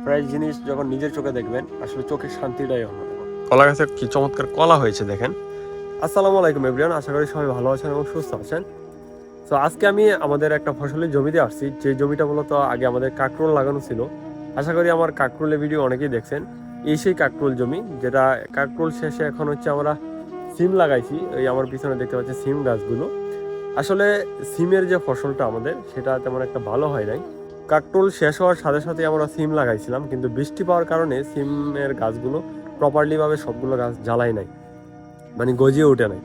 Fresh জিনিস যখন নিজের চোখে দেখবেন আসলে চোখের শান্তিটাই অন্যরকম। কলা গাছে কি চমৎকার কলা হয়েছে দেখেন। আসসালামু আলাইকুম এভরিওয়ান, আশা করি সবাই ভালো আছেন এবং সুস্থ আছেন। তো আজকে আমি আমাদের একটা ফসলের জমিতে আসছি, যে জমিটা মূলত আগে আমাদের কাঁকরোল লাগানো ছিল। আশা করি আমার কাঁকরোলের ভিডিও অনেকেই দেখছেন। এই সেই কাঁকরোল জমি, যেটা কাঁকরোল শেষে এখন হচ্ছে আমরা সিম লাগাইছি। এই আমার পিছনে দেখতে পাচ্ছি সিম গাছগুলো। আসলে সিমের যে ফসলটা আমাদের সেটা তেমন একটা ভালো হয় নাই। কাকরোল শেষ হওয়ার সাথে সাথে আমরা সিম লাগাইছিলাম, কিন্তু বৃষ্টি পাওয়ার কারণে সিমের গাছগুলো প্রপারলিভাবে সবগুলো গাছ জ্বালাই নাই, মানে গজিয়ে ওঠে নাই,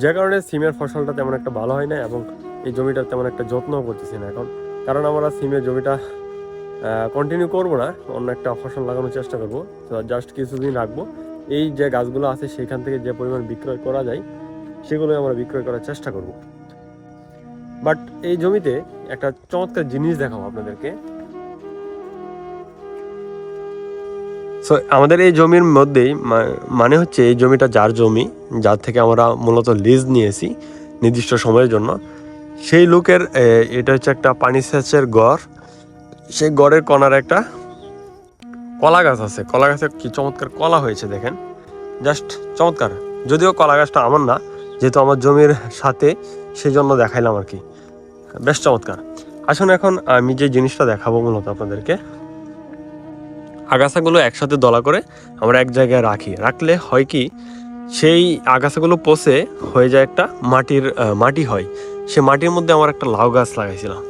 যে কারণে সিমের ফসলটা তেমন একটা ভালো হয় না এবং এই জমিটা তেমন একটা যত্নও করতেছি না এখন। কারণ আমরা সিমের জমিটা কন্টিনিউ করবো না, অন্য একটা ফসল লাগানোর চেষ্টা করবো। তো জাস্ট কিছুদিন রাখবো, এই যে গাছগুলো আছে সেখান থেকে যে পরিমাণ বিক্রয় করা যায় সেগুলোই আমরা বিক্রয় করার চেষ্টা করব। বাট এই জমিতে একটা চমৎকার জিনিস দেখাবো আপনাদেরকে। সো আমাদের এই জমির মধ্যেই মানে হচ্ছে এই জমিটা যার জমি, যার থেকে আমরা মূলত লিজ নিয়েছি নির্দিষ্ট সময়ের জন্য, সেই লোকের এটা হচ্ছে একটা পানি সেচের গড়। সেই গড়ের কণার একটা কলা গাছ আছে। কলা গাছে কি চমৎকার কলা হয়েছে দেখেন, জাস্ট চমৎকার। যদিও কলা গাছটা আমার না, যেহেতু আমার জমির সাথে, সেই জন্য দেখাইলাম আর কি। বেশ চমৎকার। আসুন এখন আমি যে জিনিসটা দেখাবো মূলত আপনাদেরকে, আগাছাগুলো একসাথে দলা করে আমরা এক জায়গায় রাখলে হয় কি, সেই আগাছাগুলো পচে হয়ে যায় একটা মাটি হয়। সে মাটির মধ্যে আমার একটা লাউ গাছ লাগাইছিলাম।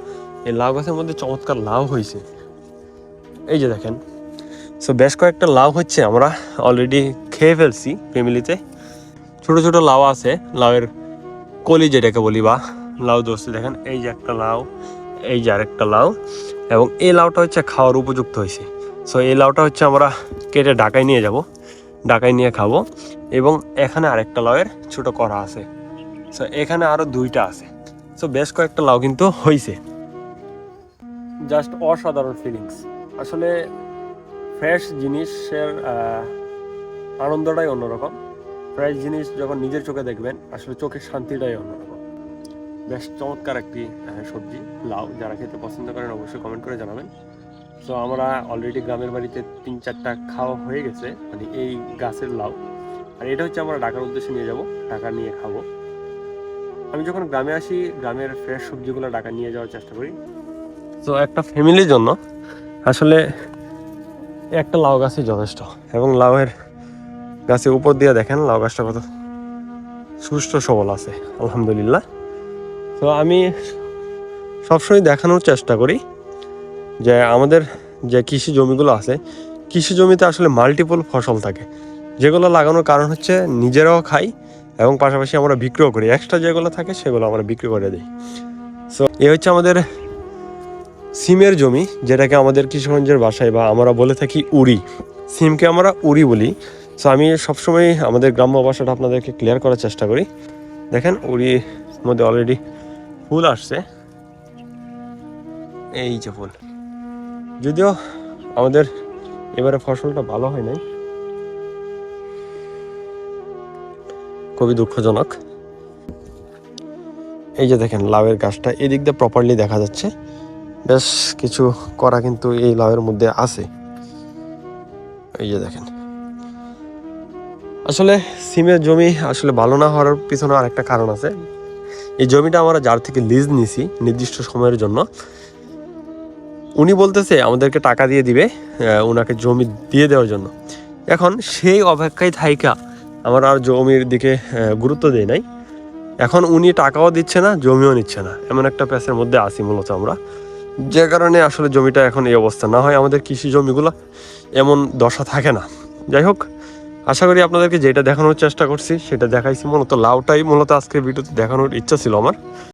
এই লাউ গাছের মধ্যে চমৎকার লাউ হয়েছে, এই যে দেখেন। সো বেশ কয়েকটা লাউ হচ্ছে, আমরা অলরেডি খেয়ে ফেলছি ফ্যামিলিতে। ছোট ছোট লাউ আছে, লাউয়ের কলি যেটাকে বলি, বা লাউ দোস্ত দেখেন। এই যে একটা লাউ, এই যে আরেকটা লাউ, এবং এই লাউটা হচ্ছে খাওয়ার উপযুক্ত হয়েছে। সো এই লাউটা হচ্ছে আমরা কেটে ঢাকায় নিয়ে যাব, ঢাকায় নিয়ে খাবো। এবং এখানে আরেকটা লাউয়ের ছোট কড়া আছে। সো এখানে আরও দুইটা আছে। সো বেশ কয়েকটা লাউ কিন্তু হয়েছে। জাস্ট অসাধারণ ফিলিংস। আসলে ফ্রেশ জিনিসের আনন্দটাই অন্যরকম। ফ্রেশ জিনিস যখন নিজের চোখে দেখবেন আসলে চোখের শান্তিটাই অন্যরকম। বেশ চমৎকার একটি সবজি লাউ। যারা খেতে পছন্দ করেন অবশ্যই কমেন্ট করে জানাবেন। তো আমরা অলরেডি গ্রামের বাড়িতে 3-4টা খাওয়া হয়ে গেছে, মানে এই গাছের লাউ। আর এটা হচ্ছে আমরা ঢাকার উদ্দেশ্যে নিয়ে যাব, ঢাকা নিয়ে খাবো। আমি যখন গ্রামে আসি গ্রামের ফ্রেশ সবজিগুলো ঢাকা নিয়ে যাওয়ার চেষ্টা করি। তো একটা ফ্যামিলির জন্য আসলে একটা লাউ গাছই যথেষ্ট। এবং লাউয়ের গাছের উপর দিয়ে দেখেন লাউ গাছটা কত সুস্থ সবল আছে, আলহামদুলিল্লাহ। তো আমি সবসময় দেখানোর চেষ্টা করি যে আমাদের যে কৃষি জমিগুলো আছে, কৃষি জমিতে আসলে মাল্টিপল ফসল থাকে, যেগুলো লাগানোর কারণ হচ্ছে নিজেরাও খাই এবং পাশাপাশি আমরা বিক্রিও করি। এক্সট্রা যেগুলো থাকে সেগুলো আমরা বিক্রি করে দিই। সো এ হচ্ছে আমাদের সিমের জমি, যেটাকে আমাদের কিশোরগঞ্জের ভাষায় বা আমরা বলে থাকি উড়ি। সিমকে আমরা উড়ি বলি। সো আমি সবসময় আমাদের গ্রাম্য ভাষাটা আপনাদেরকে ক্লিয়ার করার চেষ্টা করি। দেখেন উড়ির মধ্যে অলরেডি ফুল আসছে, এই যে ফুল। যদিও আমাদের এবারে ফসলটা ভালো হয় নাই, খুবই দুঃখজনক। এই যে দেখেন লাউয়ের গাছটা এদিক দিয়ে প্রপারলি দেখা যাচ্ছে, বেশ কিছু করা কিন্তু এই লাউয়ের মধ্যে আছে। এই যে দেখেন, আসলে সিমের জমি আসলে ভালো না হওয়ার পিছনে আরেকটা কারণ আছে। এই জমিটা আমরা যার থেকে লিজ নিছি নির্দিষ্ট সময়ের জন্য, উনি বলতেছে আমাদেরকে টাকা দিয়ে দিবে ওনাকে জমি দিয়ে দেওয়ার জন্য। এখন সেই অপেক্ষায় থাইকা আমরা আর জমির দিকে গুরুত্ব দেই নাই। এখন উনি টাকাও দিচ্ছে না, জমিও নিচ্ছে না, এমন একটা প্যাচের মধ্যে আসি মূলত আমরা, যে কারণে আসলে জমিটা এখন এই অবস্থা। না হয় আমাদের কৃষি জমিগুলো এমন দশা থাকে না। যাই হোক, আশা করি আপনাদেরকে যেটা দেখানোর চেষ্টা করছি সেটা দেখাইছি। মূলত লাউটাই মূলত আজকের ভিডিওতে দেখানোর ইচ্ছা ছিল আমার।